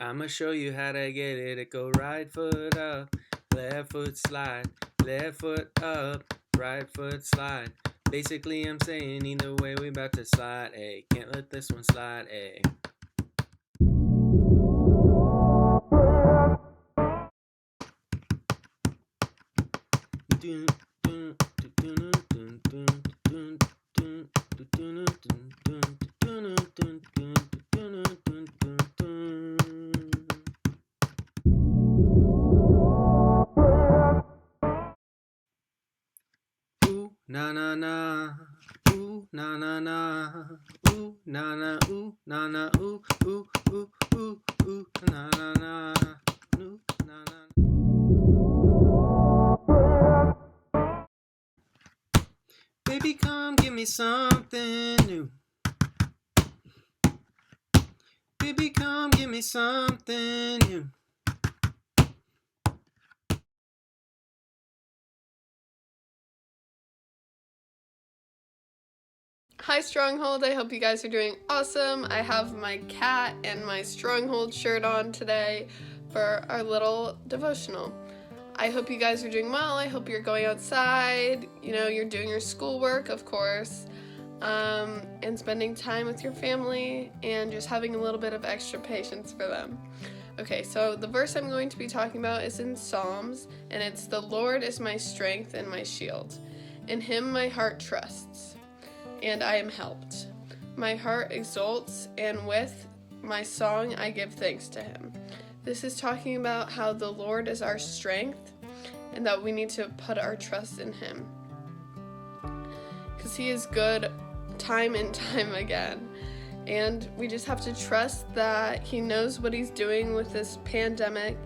I'ma show you how to get it. It go right foot up, left foot slide, left foot up, right foot slide. Basically, I'm saying either way we about to slide, ayy. Can't let this one slide, ayy. Ooh, na na na. Ooh, na na na. Ooh, na na, ooh, na na, ooh, ooh, ooh, ooh, ooh, na na na. Ooh, na na. Baby, come give me something new. Baby, come give me something new. Hi Stronghold, I hope you guys are doing awesome. I have my cat and my Stronghold shirt on today for our little devotional. I hope you guys are doing well. I hope you're going outside, you're doing your schoolwork, of course, and spending time with your family and just having a little bit of extra patience for them. Okay, so the verse I'm going to be talking about is in Psalms, and it's, "The Lord is my strength and my shield. In him my heart trusts, and I am helped. My heart exults, and with my song I give thanks to him." This is talking about how the Lord is our strength and that we need to put our trust in him. Because he is good time and time again. And we just have to trust that he knows what he's doing with this pandemic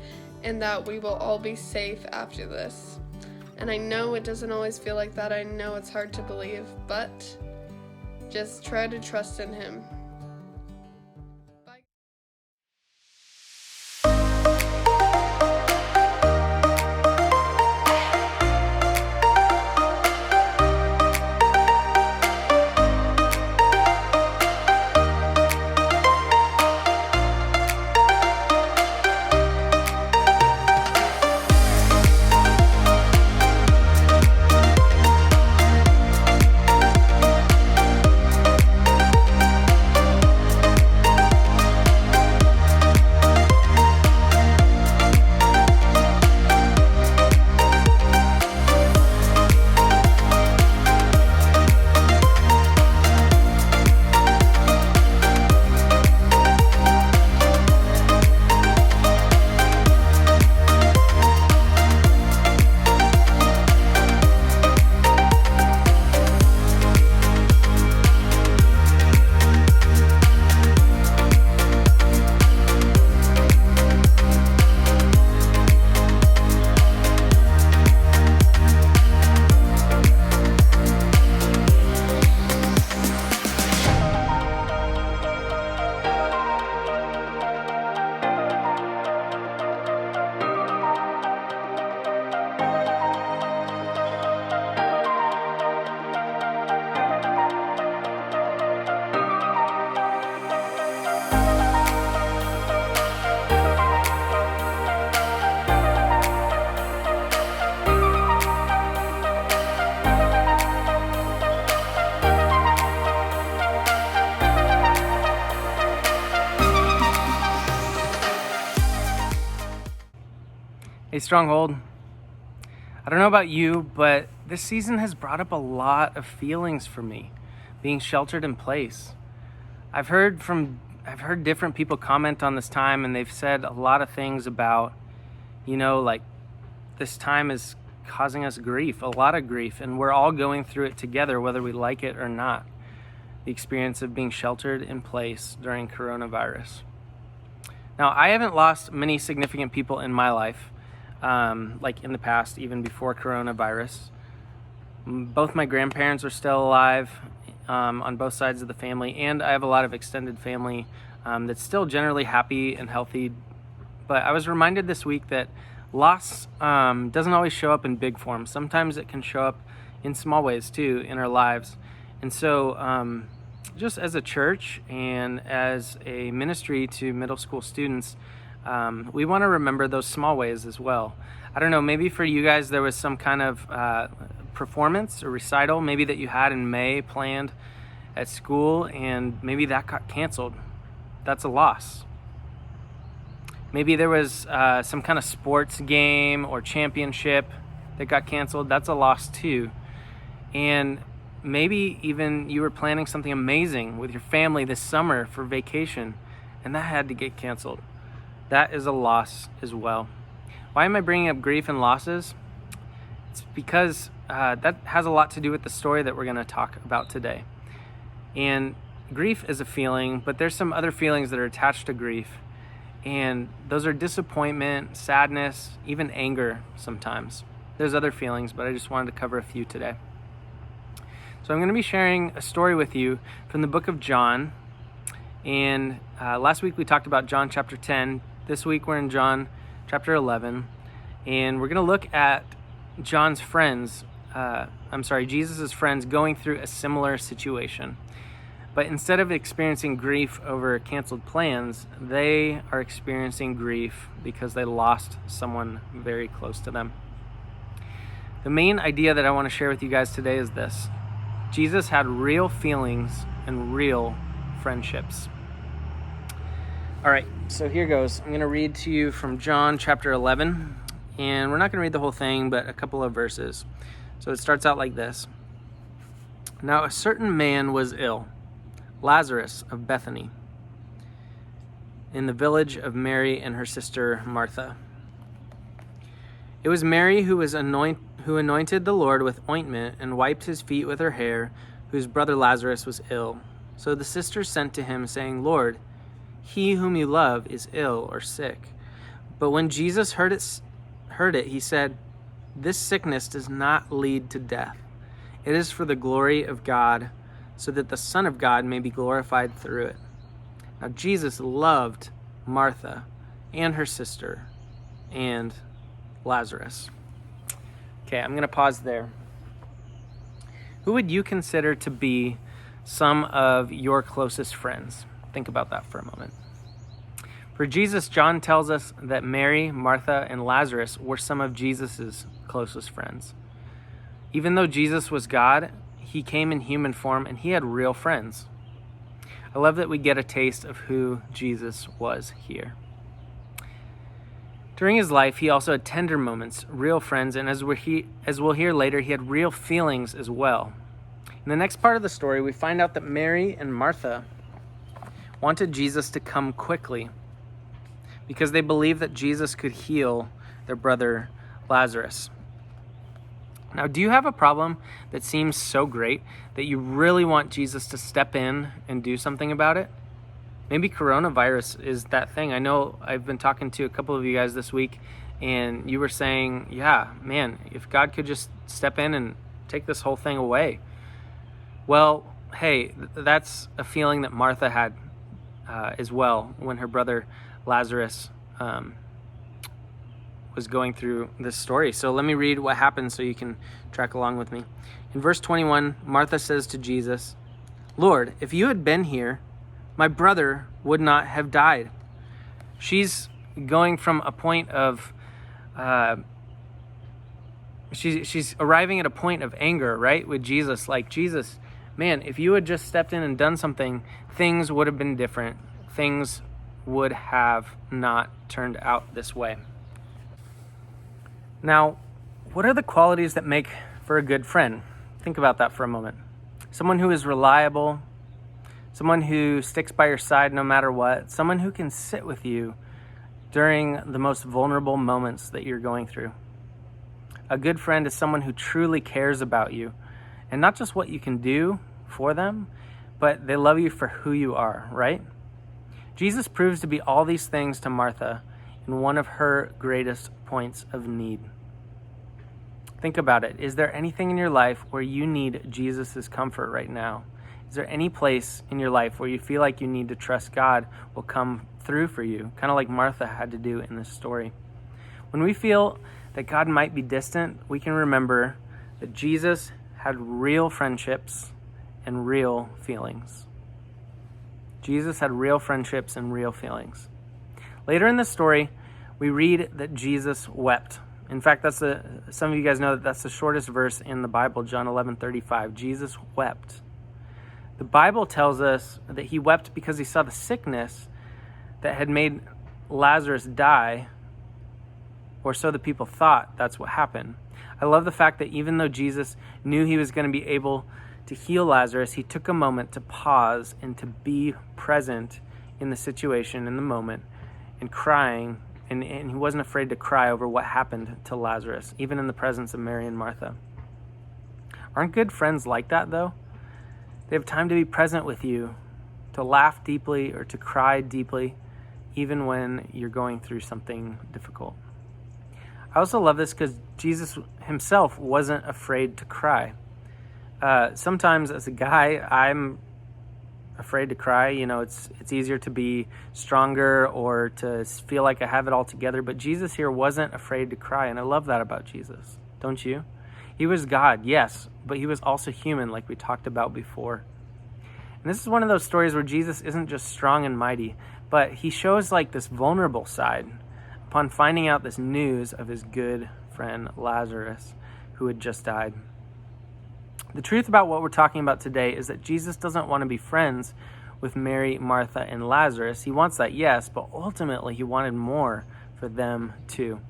and that we will all be safe after this. And I know it doesn't always feel like that. I know it's hard to believe, but just try to trust in him. Bye. Hey, Stronghold. I don't know about you, but this season has brought up a lot of feelings for me, being sheltered in place. I've heard different people comment on this time, and they've said a lot of things about, like this time is causing us grief, a lot of grief, and we're all going through it together, whether we like it or not. The experience of being sheltered in place during coronavirus. Now, I haven't lost many significant people in my life, like in the past, even before coronavirus. Both my grandparents are still alive on both sides of the family, and I have a lot of extended family that's still generally happy and healthy. But I was reminded this week that loss doesn't always show up in big form. Sometimes it can show up in small ways too in our lives. And so just as a church and as a ministry to middle school students, we want to remember those small ways as well. I don't know, maybe for you guys there was some kind of performance or recital maybe that you had in May planned at school, and maybe that got canceled. That's a loss. Maybe there was some kind of sports game or championship that got canceled. That's a loss too. And maybe even you were planning something amazing with your family this summer for vacation, and that had to get canceled. That is a loss as well. Why am I bringing up grief and losses? It's because that has a lot to do with the story that we're going to talk about today. And grief is a feeling, but there's some other feelings that are attached to grief. And those are disappointment, sadness, even anger sometimes. There's other feelings, but I just wanted to cover a few today. So I'm going to be sharing a story with you from the book of John. And last week we talked about John chapter 10. This week we're in John chapter 11. And we're going to look at Jesus' friends going through a similar situation. But instead of experiencing grief over canceled plans, they are experiencing grief because they lost someone very close to them. The main idea that I want to share with you guys today is this. Jesus had real feelings and real friendships. All right, so here goes. I'm going to read to you from John chapter 11, and we're not going to read the whole thing, but a couple of verses. So it starts out like this. Now a certain man was ill, Lazarus of Bethany, in the village of Mary and her sister Martha. It was Mary who anointed the Lord with ointment and wiped his feet with her hair, whose brother Lazarus was ill. So the sisters sent to him, saying, Lord, he whom you love is ill or sick. But when Jesus heard it, he said, This sickness does not lead to death. It is for the glory of God, so that the Son of God may be glorified through it. Now Jesus loved Martha and her sister and Lazarus. Okay, I'm going to pause there. Who would you consider to be some of your closest friends? Think about that for a moment. For Jesus, John tells us that Mary, Martha, and Lazarus were some of Jesus' closest friends. Even though Jesus was God, he came in human form and he had real friends. I love that we get a taste of who Jesus was here. During his life, he also had tender moments, real friends, and as we'll hear later, he had real feelings as well. In the next part of the story, we find out that Mary and Martha wanted Jesus to come quickly because they believed that Jesus could heal their brother Lazarus. Now, do you have a problem that seems so great that you really want Jesus to step in and do something about it? Maybe coronavirus is that thing. I know I've been talking to a couple of you guys this week, and you were saying, yeah, man, if God could just step in and take this whole thing away. Well, hey, that's a feeling that Martha had as well when her brother Lazarus was going through this story. So let me read what happened so you can track along with me. In verse 21, Martha says to Jesus, Lord, if you had been here, my brother would not have died. She's going from a point of, she's arriving at a point of anger, right, with Jesus. Like, Jesus, man, if you had just stepped in and done something, things would have been different. Things would have not turned out this way. Now, what are the qualities that make for a good friend? Think about that for a moment. Someone who is reliable, someone who sticks by your side no matter what, someone who can sit with you during the most vulnerable moments that you're going through. A good friend is someone who truly cares about you, and not just what you can do for them, but they love you for who you are, right? Jesus proves to be all these things to Martha in one of her greatest points of need. Think about it. Is there anything in your life where you need Jesus' comfort right now? Is there any place in your life where you feel like you need to trust God will come through for you, kind of like Martha had to do in this story? When we feel that God might be distant, we can remember that Jesus had real friendships and real feelings. Jesus had real friendships and real feelings. Later in the story, we read that Jesus wept. In fact, some of you guys know that that's the shortest verse in the Bible, John 11:35. Jesus wept. The Bible tells us that he wept because he saw the sickness that had made Lazarus die, or so the people thought. That's what happened. I love the fact that even though Jesus knew he was going to be able to heal Lazarus, he took a moment to pause and to be present in the situation, in the moment, and crying. And he wasn't afraid to cry over what happened to Lazarus, even in the presence of Mary and Martha. Aren't good friends like that, though? They have time to be present with you, to laugh deeply or to cry deeply, even when you're going through something difficult. I also love this because Jesus himself wasn't afraid to cry. Sometimes as a guy, I'm afraid to cry. It's easier to be stronger or to feel like I have it all together. But Jesus here wasn't afraid to cry, and I love that about Jesus. Don't you? He was God, yes, but he was also human, like we talked about before. And this is one of those stories where Jesus isn't just strong and mighty, but he shows like this vulnerable side upon finding out this news of his good friend Lazarus, who had just died. The truth about what we're talking about today is that Jesus doesn't want to be friends with Mary, Martha, and Lazarus. He wants that, yes, but ultimately he wanted more for them too.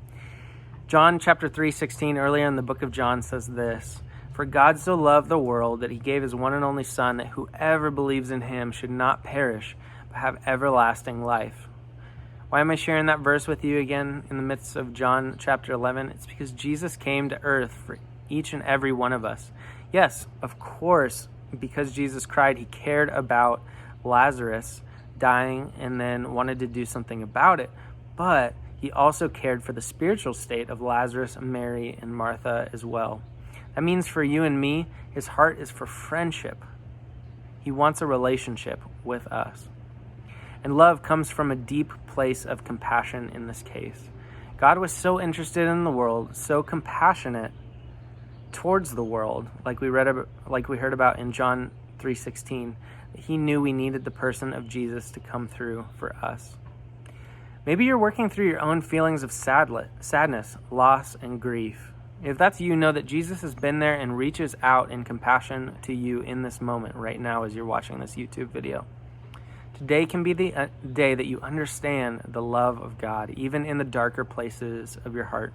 John chapter 3:16, earlier in the book of John, says this: "For God so loved the world that he gave his one and only Son, that whoever believes in him should not perish, but have everlasting life." Why am I sharing that verse with you again in the midst of John chapter 11? It's because Jesus came to earth for each and every one of us. Yes, of course, because Jesus cried, he cared about Lazarus dying and then wanted to do something about it. But he also cared for the spiritual state of Lazarus, Mary, and Martha as well. That means for you and me, his heart is for friendship. He wants a relationship with us. And love comes from a deep place of compassion in this case. God was so interested in the world, so compassionate towards the world, like we heard about in John 3:16, that he knew we needed the person of Jesus to come through for us. Maybe you're working through your own feelings of sadness, loss, and grief. If that's you, know that Jesus has been there and reaches out in compassion to you in this moment right now as you're watching this YouTube video. Today can be the day that you understand the love of God, even in the darker places of your heart.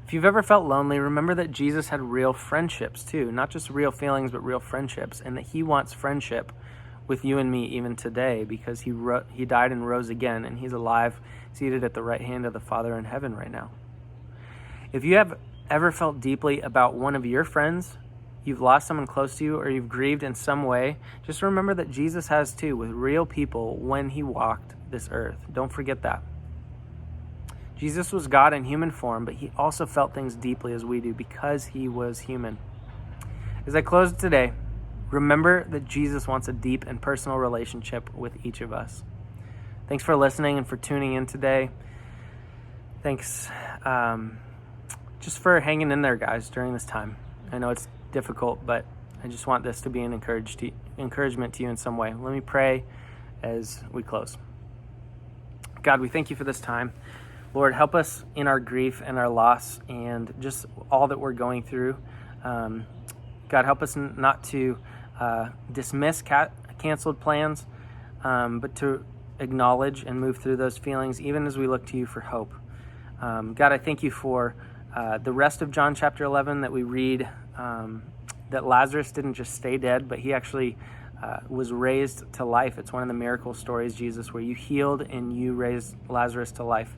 If you've ever felt lonely, remember that Jesus had real friendships too, not just real feelings, but real friendships, and that he wants friendship with you and me even today, because he died and rose again, and he's alive, seated at the right hand of the Father in heaven right now. If you have ever felt deeply about one of your friends, you've lost someone close to you, or you've grieved in some way, just remember that Jesus has too, with real people when he walked this earth. Don't forget that. Jesus was God in human form, but he also felt things deeply as we do because he was human. As I close today, remember that Jesus wants a deep and personal relationship with each of us. Thanks for listening and for tuning in today. Thanks just for hanging in there, guys, during this time. I know it's difficult, but I just want this to be an encouragement to you in some way. Let me pray as we close. God, we thank you for this time. Lord, help us in our grief and our loss and just all that we're going through. God, help us not to dismiss canceled plans, but to acknowledge and move through those feelings, even as we look to you for hope. God, I thank you for the rest of John chapter 11 that we read, that Lazarus didn't just stay dead, but he actually was raised to life. It's one of the miracle stories, Jesus, where you healed and you raised Lazarus to life.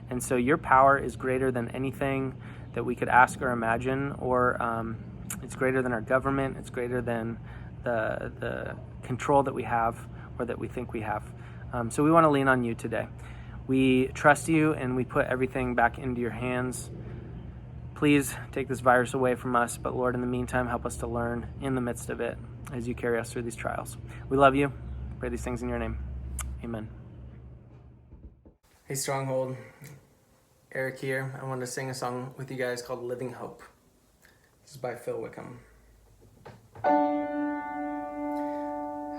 And so your power is greater than anything that we could ask or imagine, or it's greater than our government. It's greater than the control that we have or that we think we have. So we want to lean on you today. We trust you and we put everything back into your hands. Please take this virus away from us, but Lord, in the meantime, help us to learn in the midst of it as you carry us through these trials. We love you. Pray these things in your name. Amen. Hey, Stronghold. Eric here. I wanted to sing a song with you guys called Living Hope. This is by Phil Wickham.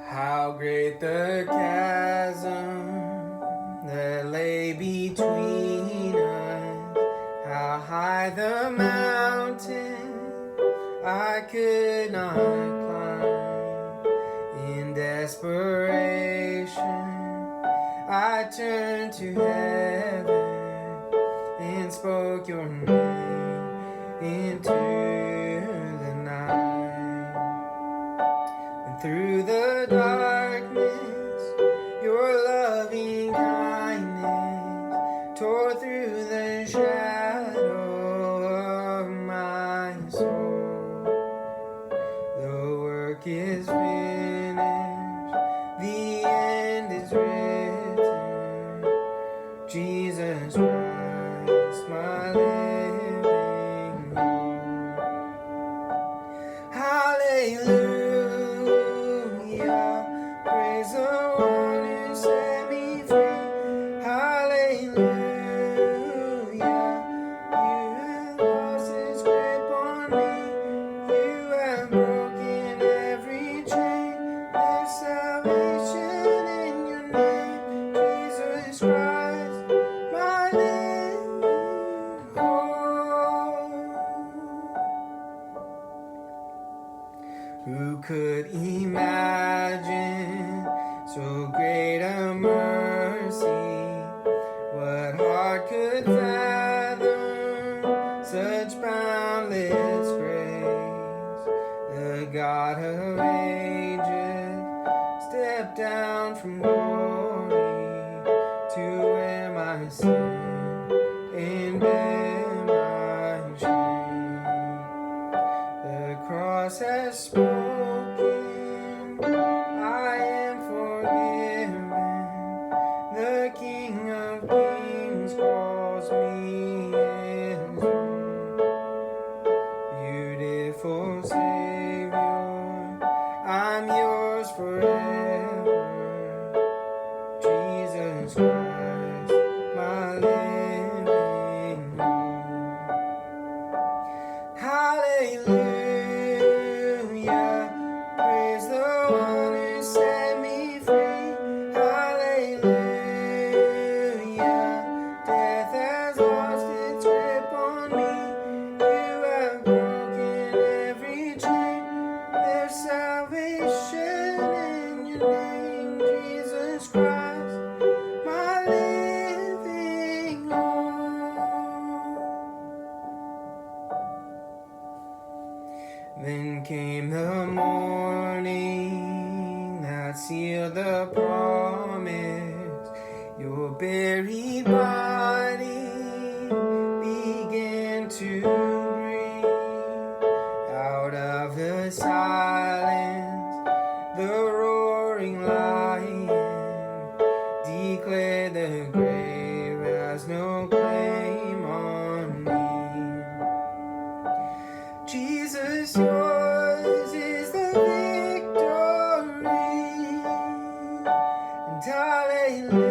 How great the chasm that lay between us, how high the mountain I could not climb. In desperation I turned to heaven and spoke your name into the night. And through the darkness, your loving kindness tore through the shadow of my soul. The work is finished, the end is written. Jesus Christ, my living hope. Hallelujah, praise the one who set me free. Hallelujah, you have lost his grip on me. You have broken every chain. There's salvation in your name, Jesus Christ, my living hope. Who could imagine so great a mercy? What heart could fathom such boundless grace? The God of ages stepped down from glory to wear my sin and bear my shame. The cross has spoken, I am forgiven. The King of Kings calls me his own. Beautiful Savior, I'm yours forever. Jesus Christ, my living hope. Hallelujah, praise the one who set me free. Hallelujah, death has lost its grip on me. You have broken every chain. There's salvation in your name, Jesus Christ, my living hope. Then came the morning that sealed the promise. Your buried body began to breathe. Out of the silence, the roaring lion declared the grave has no claim on me. Jesus, yours is the victory, and hallelujah,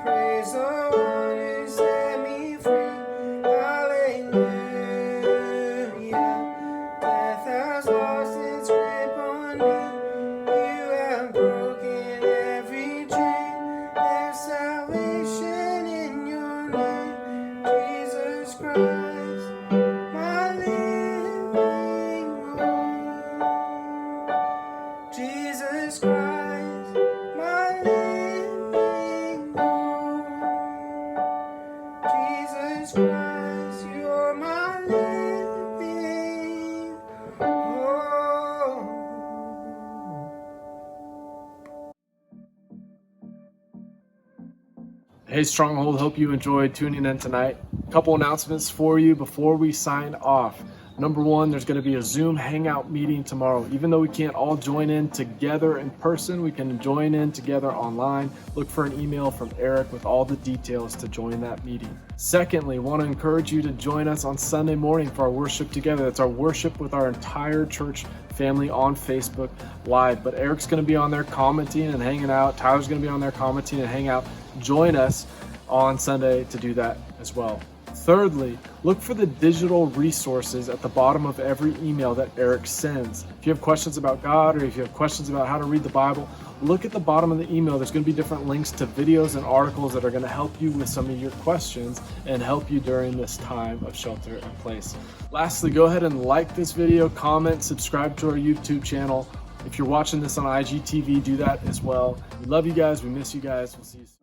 praise the one who set me free. Hallelujah, death has lost its grip on me. You have broken every chain. There's salvation in your name, Jesus Christ, my living hope. Jesus Christ, my living hope. Jesus Christ, you're my living hope. Hey Stronghold, hope you enjoyed tuning in tonight. A couple announcements for you before we sign off. Number one, there's going to be a Zoom Hangout meeting tomorrow. Even though we can't all join in together in person, we can join in together online. Look for an email from Eric with all the details to join that meeting. Secondly, want to encourage you to join us on Sunday morning for our worship together. That's our worship with our entire church family on Facebook Live. But Eric's going to be on there commenting and hanging out. Tyler's going to be on there commenting and hanging out. Join us on Sunday to do that as well. Thirdly, look for the digital resources at the bottom of every email that Eric sends. If you have questions about God or if you have questions about how to read the Bible, look at the bottom of the email. There's going to be different links to videos and articles that are going to help you with some of your questions and help you during this time of shelter in place. Lastly, go ahead and like this video, comment, subscribe to our YouTube channel. If you're watching this on IGTV, do that as well. We love you guys. We miss you guys. We'll see you soon.